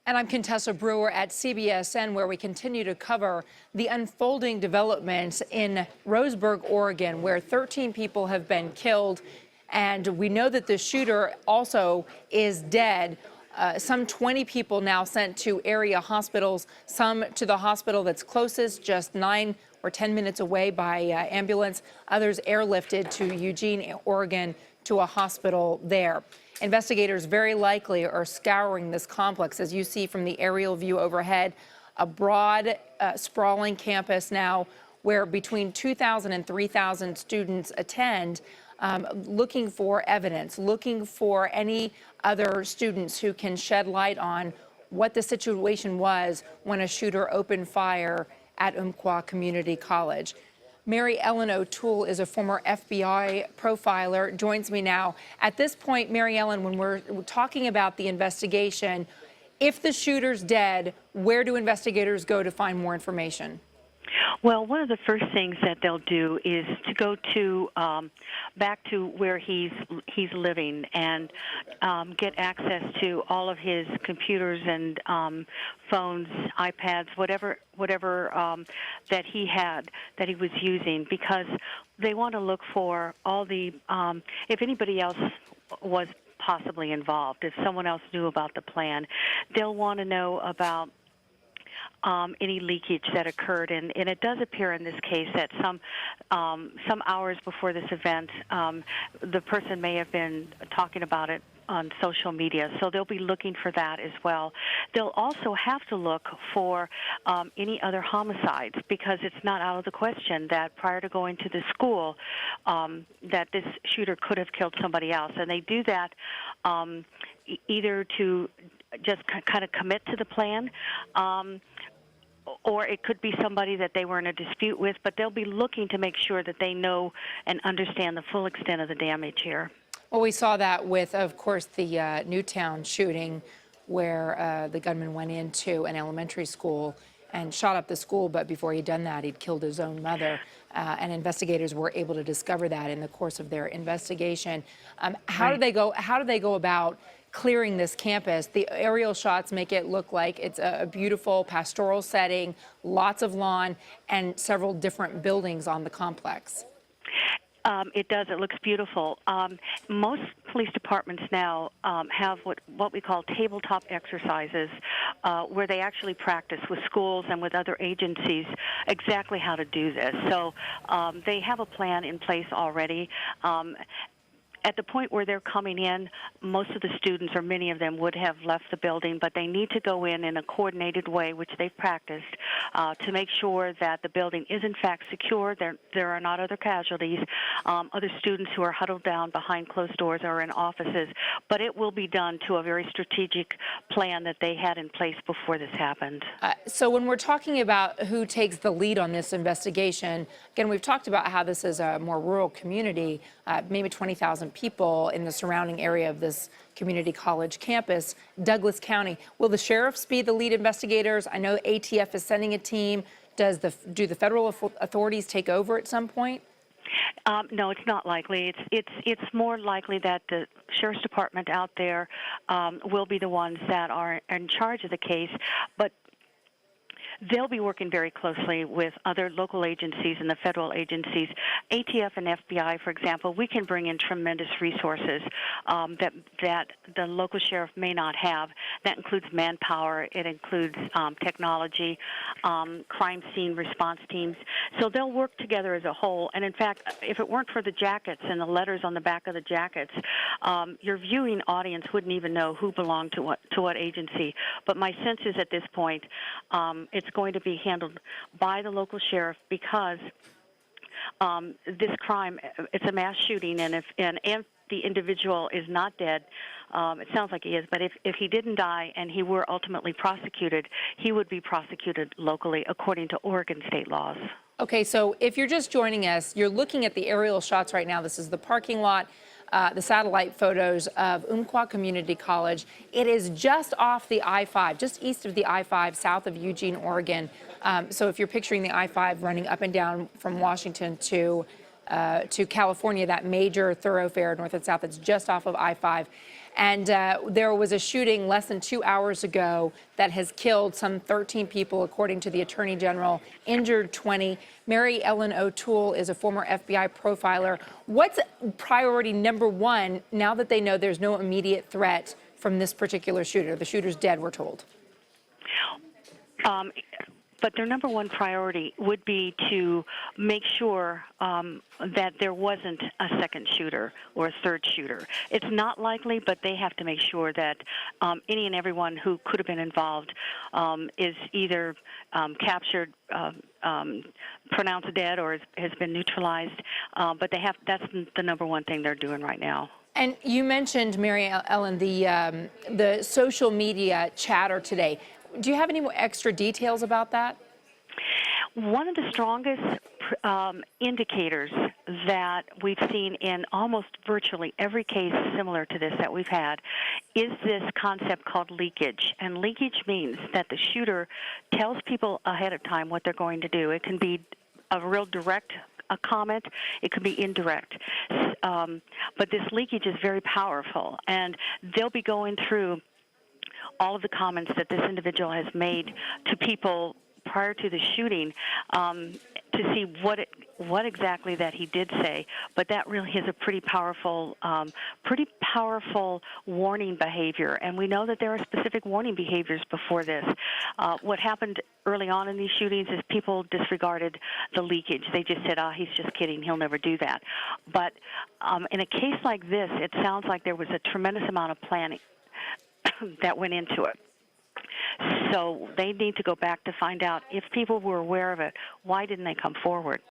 And I'm Contessa Brewer at CBSN, where we continue to cover the unfolding developments in Roseburg, Oregon, where 13 people have been killed. And we know that the shooter also is dead. Some 20 people now sent to area hospitals, some to the hospital that's closest, just 9 or 10 minutes away by ambulance. Others airlifted to Eugene, Oregon, to a hospital there. Investigators very likely are scouring this complex, as you see from the aerial view overhead, a broad, sprawling campus now where between 2,000 and 3,000 students attend, looking for evidence, looking for any other students who can shed light on what the situation was when a shooter opened fire at Umpqua Community College. Mary Ellen O'Toole is a former FBI profiler, joins me now. At this point, Mary Ellen, when we're talking about the investigation, if the shooter's dead, where do investigators go to find more information? Well, one of the first things that they'll do is to go to back to where he's living and get access to all of his computers and phones, iPads, whatever that he was using, because they want to look for all the if anybody else was possibly involved, if someone else knew about the plan, they'll want to know about any leakage that occurred, and it does appear in this case that some hours before this event, the person may have been talking about it on social media, so they'll be looking for that as well. They'll also have to look for any other homicides, because it's not out of the question that prior to going to the school that this shooter could have killed somebody else, and they do that either to just kind of commit to the plan, or it could be somebody that they were in a dispute with, but they'll be looking to make sure that they know and understand the full extent of the damage here. Well, we saw that with, of course, the Newtown shooting, where the gunman went into an elementary school and shot up the school, but before he'd done that, he'd killed his own mother. And investigators were able to discover that in the course of their investigation. How do they go about clearing this campus? The aerial shots make it look like it's a beautiful pastoral setting, lots of lawn, and several different buildings on the complex. It does. It looks beautiful. Most police departments now have what we call tabletop exercises, where they actually practice with schools and with other agencies exactly how to do this. So they have a plan in place already. At the point where they're coming in, most of the students, or many of them, would have left the building, but they need to go in a coordinated way, which they've practiced, to make sure that the building is in fact secure. There are not other casualties, other students who are huddled down behind closed doors or in offices, but it will be done to a very strategic plan that they had in place before this happened. So when we're talking about who takes the lead on this investigation, again, we've talked about how this is a more rural community, maybe 20,000 people in the surrounding area of this community college campus, Douglas County. Will the sheriffs be the lead investigators? I know ATF is sending a team. Do the federal authorities take over at some point? No, it's not likely. It's more likely that the sheriff's department out there will be the ones that are in charge of the case, but they'll be working very closely with other local agencies and the federal agencies. ATF and FBI, for example, we can bring in tremendous resources that the local sheriff may not have. That includes manpower. It includes technology, crime scene response teams. So they'll work together as a whole. And in fact, if it weren't for the jackets and the letters on the back of the jackets, your viewing audience wouldn't even know who belonged to what agency. But my sense is at this point, it's going to be handled by the local sheriff, because this crime, it's a mass shooting, and if the individual is not dead, it sounds like he is, but if he didn't die and he were ultimately prosecuted, he would be prosecuted locally according to Oregon state laws. Okay, so if you're just joining us, you're looking at the aerial shots right now. This is the parking lot, the satellite photos of Umpqua Community College. It is just off the I-5, just east of the I-5, south of Eugene, Oregon. So if you're picturing the I-5 running up and down from Washington to California, that major thoroughfare north and south, it's just off of I-5. And there was a shooting less than 2 hours ago that has killed some 13 people, according to the Attorney General, injured 20. Mary Ellen O'Toole is a former FBI profiler. What's priority number one now that they know there's no immediate threat from this particular shooter? The shooter's dead, we're told. But their number one priority would be to make sure that there wasn't a second shooter or a third shooter. It's not likely, but they have to make sure that any and everyone who could have been involved is either captured, pronounced dead, or has been neutralized. But that's the number one thing they're doing right now. And you mentioned, Mary Ellen, the social media chatter today. Do you have any more extra details about that? One of the strongest indicators that we've seen in almost virtually every case similar to this that we've had is this concept called leakage. And leakage means that the shooter tells people ahead of time what they're going to do. It can be a real direct comment. It could be indirect. But this leakage is very powerful, and they'll be going through all of the comments that this individual has made to people prior to the shooting to see what exactly that he did say. But that really is a pretty powerful warning behavior, and we know that there are specific warning behaviors before this. What happened early on in these shootings is people disregarded the leakage. They just said, he's just kidding, he'll never do that. But in a case like this, it sounds like there was a tremendous amount of planning that went into it. So they need to go back to find out if people were aware of it, why didn't they come forward?